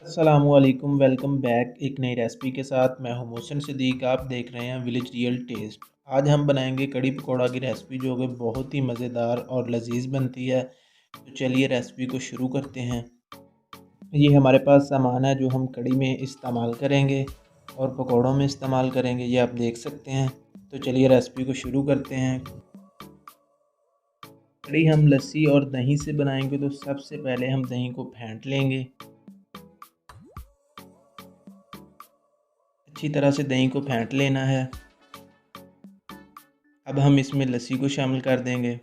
अस्सलामुअलैकुम, welcome back एक नई रेसिपी के साथ। मैं हूं मोहसिन सिद्दीक। आप देख रहे हैं विलेज रियल टेस्ट। आज हम बनाएंगे कड़ी पकौड़ा की रेसिपी, जो कि बहुत ही मज़ेदार और लजीज बनती है। तो चलिए रेसिपी को शुरू करते हैं। ये हमारे पास सामान है जो हम कड़ी में इस्तेमाल करेंगे और पकौड़ों में इस्तेमाल करेंगे, ये आप देख सकते हैं। तो चलिए रेसिपी को शुरू करते हैं। कड़ी हम लस्सी और दही से बनाएंगे, तो सबसे पहले हम दही को फेंट लेंगे। अच्छी तरह से दही को फेंट लेना है। अब हम इसमें लस्सी को शामिल कर देंगे।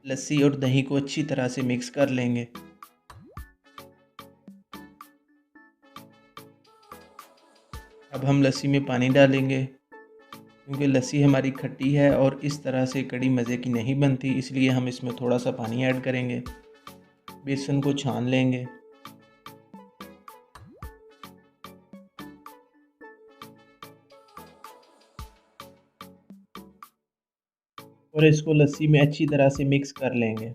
लस्सी और दही को अच्छी तरह से मिक्स कर लेंगे। अब हम लस्सी में पानी डालेंगे, क्योंकि लस्सी हमारी खट्टी है और इस तरह से कड़ी मज़े की नहीं बनती, इसलिए हम इसमें थोड़ा सा पानी ऐड करेंगे। बेसन को छान लेंगे और इसको लस्सी में अच्छी तरह से मिक्स कर लेंगे।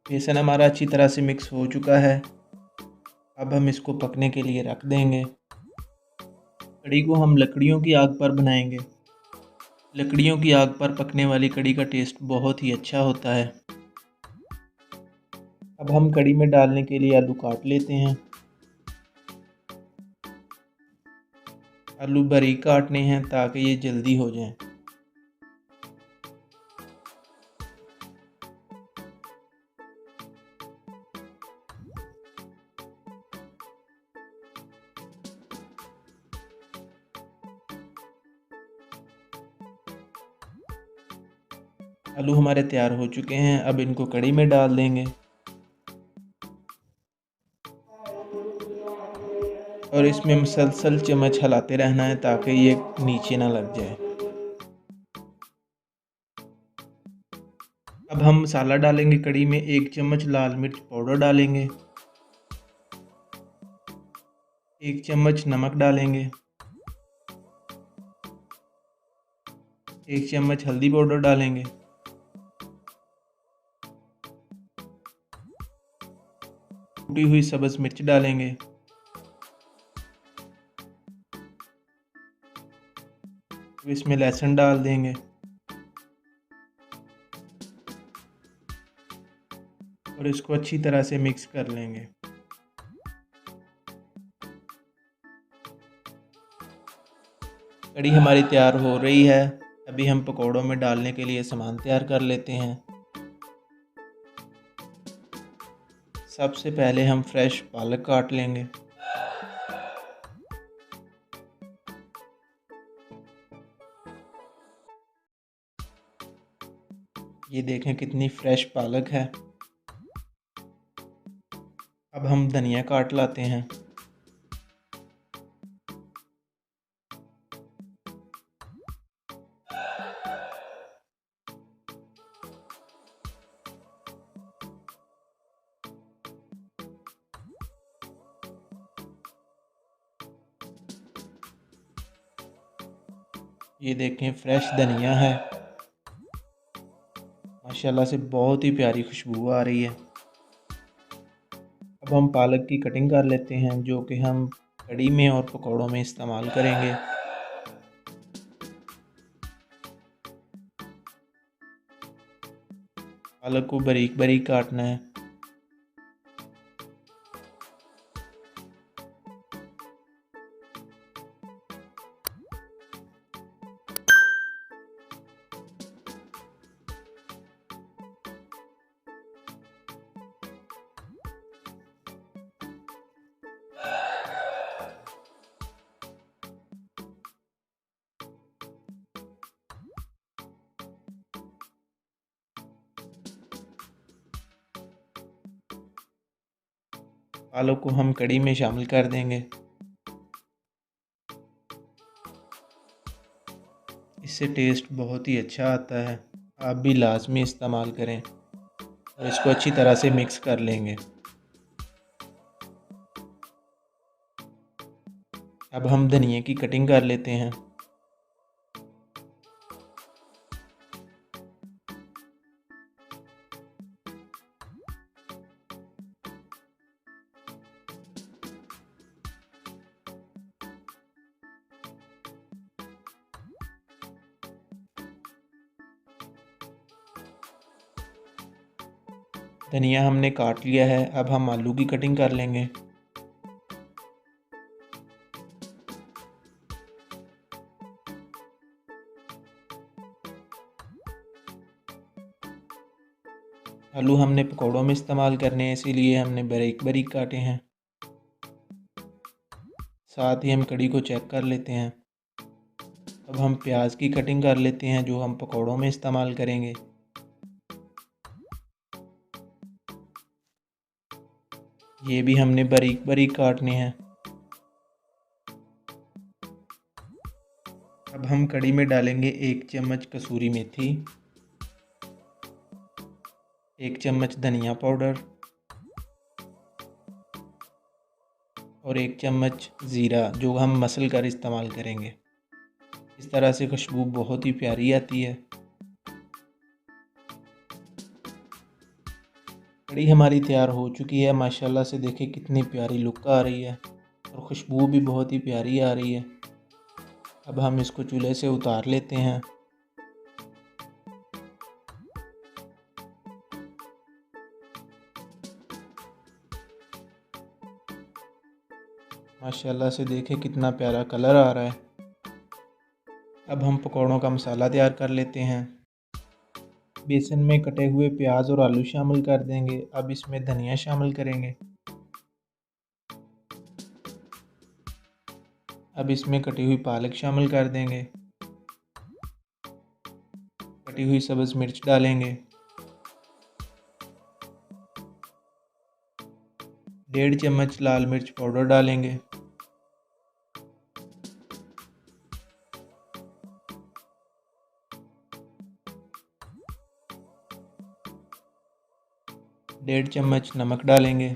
बेसन हमारा अच्छी तरह से मिक्स हो चुका है। अब हम इसको पकने के लिए रख देंगे। कड़ी को हम लकड़ियों की आग पर बनाएंगे। लकड़ियों की आग पर पकने वाली कड़ी का टेस्ट बहुत ही अच्छा होता है। अब हम कड़ी में डालने के लिए आलू काट लेते हैं। आलू बारीक काटने हैं ताकि ये जल्दी हो जाएं। आलू हमारे तैयार हो चुके हैं। अब इनको कड़ी में डाल देंगे और इसमें मुसलसल चम्मच हिलाते रहना है ताकि ये नीचे ना लग जाए। अब हम मसाला डालेंगे कड़ी में। 1 चम्मच लाल मिर्च पाउडर डालेंगे, 1 चम्मच नमक डालेंगे, 1 चम्मच हल्दी पाउडर डालेंगे, कुटी हुई सब्ज़ मिर्च डालेंगे। अब इसमें लहसुन डाल देंगे और इसको अच्छी तरह से मिक्स कर लेंगे। कड़ी हमारी तैयार हो रही है। अभी हम पकौड़ों में डालने के लिए सामान तैयार कर लेते हैं। सबसे पहले हम फ्रेश पालक काट लेंगे। ये देखें कितनी फ्रेश पालक है। अब हम धनिया काट लाते हैं। ये देखें फ्रेश धनिया है। माशाल्लाह से बहुत ही प्यारी खुशबू आ रही है। अब हम पालक की कटिंग कर लेते हैं, जो कि हम कड़ी में और पकौड़ों में इस्तेमाल करेंगे। पालक को बारीक बारीक काटना है। पालक को हम कड़ी में शामिल कर देंगे। इससे टेस्ट बहुत ही अच्छा आता है। आप भी लाजमी इस्तेमाल करें और इसको अच्छी तरह से मिक्स कर लेंगे। अब हम धनिया की कटिंग कर लेते हैं। धनिया हमने काट लिया है, अब हम आलू की कटिंग कर लेंगे। आलू हमने पकौड़ों में इस्तेमाल करने हैं, इसीलिए हमने बारीक बारीक काटे हैं। साथ ही हम कड़ी को चेक कर लेते हैं। अब हम प्याज की कटिंग कर लेते हैं, जो हम पकौड़ों में इस्तेमाल करेंगे। ये भी हमने बारीक बारीक काटने हैं। अब हम कड़ी में डालेंगे 1 चम्मच कसूरी मेथी, 1 चम्मच धनिया पाउडर और 1 चम्मच ज़ीरा, जो हम मसल कर इस्तेमाल करेंगे। इस तरह से खुशबू बहुत ही प्यारी आती है। कड़ी हमारी तैयार हो चुकी है। माशाल्लाह से देखें कितनी प्यारी लुक आ रही है और खुशबू भी बहुत ही प्यारी आ रही है। अब हम इसको चूल्हे से उतार लेते हैं। माशाल्लाह से देखें कितना प्यारा कलर आ रहा है। अब हम पकौड़ों का मसाला तैयार कर लेते हैं। बेसन में कटे हुए प्याज और आलू शामिल कर देंगे। अब इसमें धनिया शामिल करेंगे। अब इसमें कटी हुई पालक शामिल कर देंगे। कटी हुई सब्ज़ मिर्च डालेंगे। 1.5 चम्मच लाल मिर्च पाउडर डालेंगे। 1.5 चम्मच नमक डालेंगे।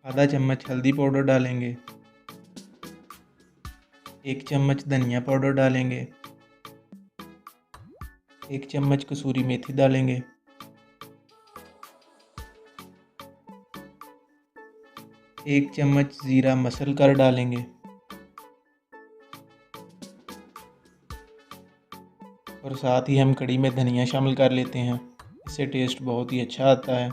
आधा चम्मच हल्दी पाउडर डालेंगे। 1 चम्मच धनिया पाउडर डालेंगे। 1 चम्मच कसूरी मेथी डालेंगे। 1 चम्मच ज़ीरा मसल कर डालेंगे और साथ ही हम कड़ी में धनिया शामिल कर लेते हैं। इससे टेस्ट बहुत ही अच्छा आता है।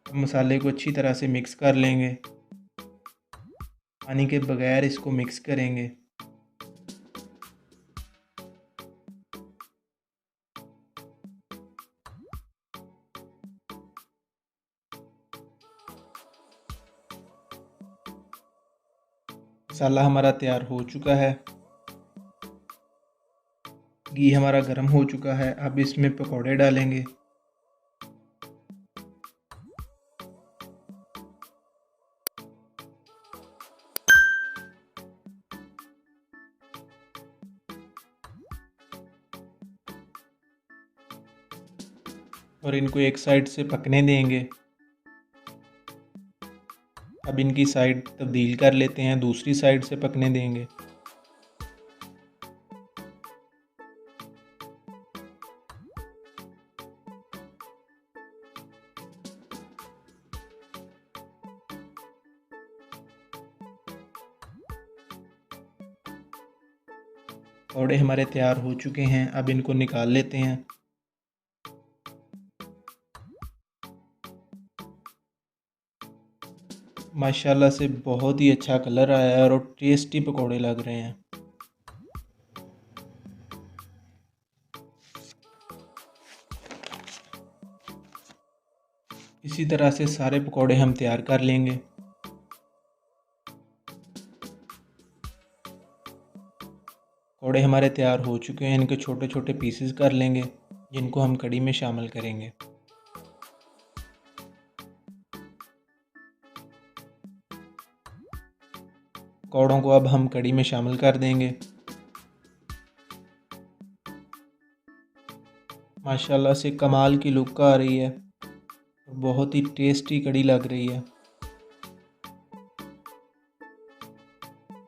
अब मसाले को अच्छी तरह से मिक्स कर लेंगे। पानी के बगैर इसको मिक्स करेंगे। मसाला हमारा तैयार हो चुका है। घी हमारा गर्म हो चुका है। अब इसमें पकौड़े डालेंगे। और इनको एक साइड से पकने देंगे। अब इनकी साइड तब्दील कर लेते हैं, दूसरी साइड से पकने देंगे। पकौड़े हमारे तैयार हो चुके हैं। अब इनको निकाल लेते हैं। माशाल्लाह से बहुत ही अच्छा कलर आया है और टेस्टी पकौड़े लग रहे हैं। इसी तरह से सारे पकौड़े हम तैयार कर लेंगे। पकौड़े हमारे तैयार हो चुके हैं। इनके छोटे छोटे पीसेस कर लेंगे, जिनको हम कड़ी में शामिल करेंगे। पकौड़ों को अब हम कड़ी में शामिल कर देंगे। माशाल्लाह से कमाल की लुक आ रही है, बहुत ही टेस्टी कड़ी लग रही है।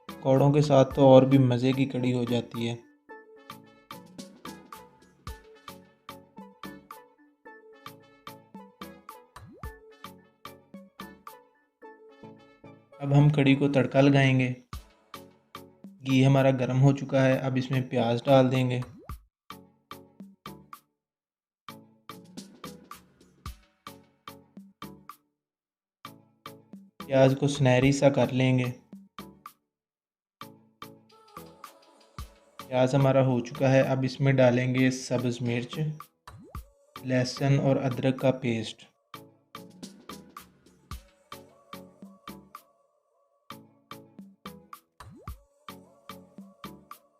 पकौड़ों के साथ तो और भी मज़े की कड़ी हो जाती है। अब हम कड़ी को तड़का लगाएंगे। घी हमारा गर्म हो चुका है, अब इसमें प्याज डाल देंगे। प्याज को सुनहरी सा कर लेंगे। प्याज हमारा हो चुका है, अब इसमें डालेंगे सब्ज़ मिर्च, लहसुन और अदरक का पेस्ट।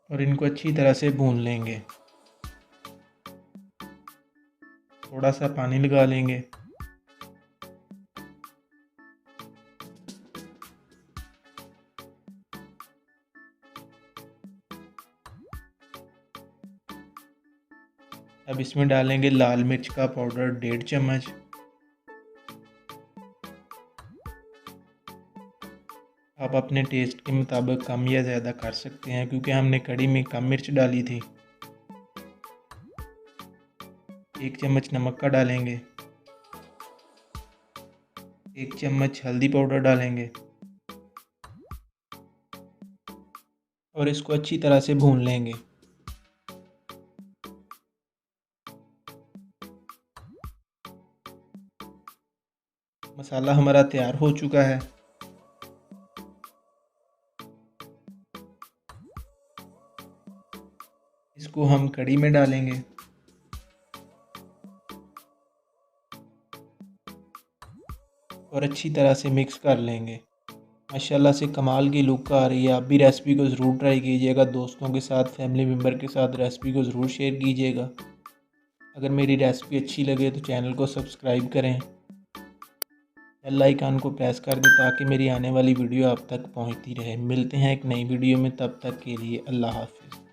और इनको अच्छी तरह से भून लेंगे। थोड़ा सा पानी लगा लेंगे। अब इसमें डालेंगे लाल मिर्च का पाउडर 1.5 चम्मच। आप अपने टेस्ट के मुताबिक कम या ज़्यादा कर सकते हैं, क्योंकि हमने कड़ी में कम मिर्च डाली थी। 1 चम्मच नमक का डालेंगे। 1 चम्मच हल्दी पाउडर डालेंगे और इसको अच्छी तरह से भून लेंगे। मसाला हमारा तैयार हो चुका है। इसको हम कड़ी में डालेंगे और अच्छी तरह से मिक्स कर लेंगे। माशाल्लाह से कमाल की लुक आ रही है। आप भी रेसिपी को ज़रूर ट्राई कीजिएगा, दोस्तों के साथ, फैमिली मेम्बर के साथ रेसिपी को ज़रूर शेयर कीजिएगा। अगर मेरी रेसिपी अच्छी लगे तो चैनल को सब्सक्राइब करें, बेल आइकन को प्रेस कर दें ताकि मेरी आने वाली वीडियो आप तक पहुंचती रहे। मिलते हैं एक नई वीडियो में, तब तक के लिए अल्लाह हाफ़िज़।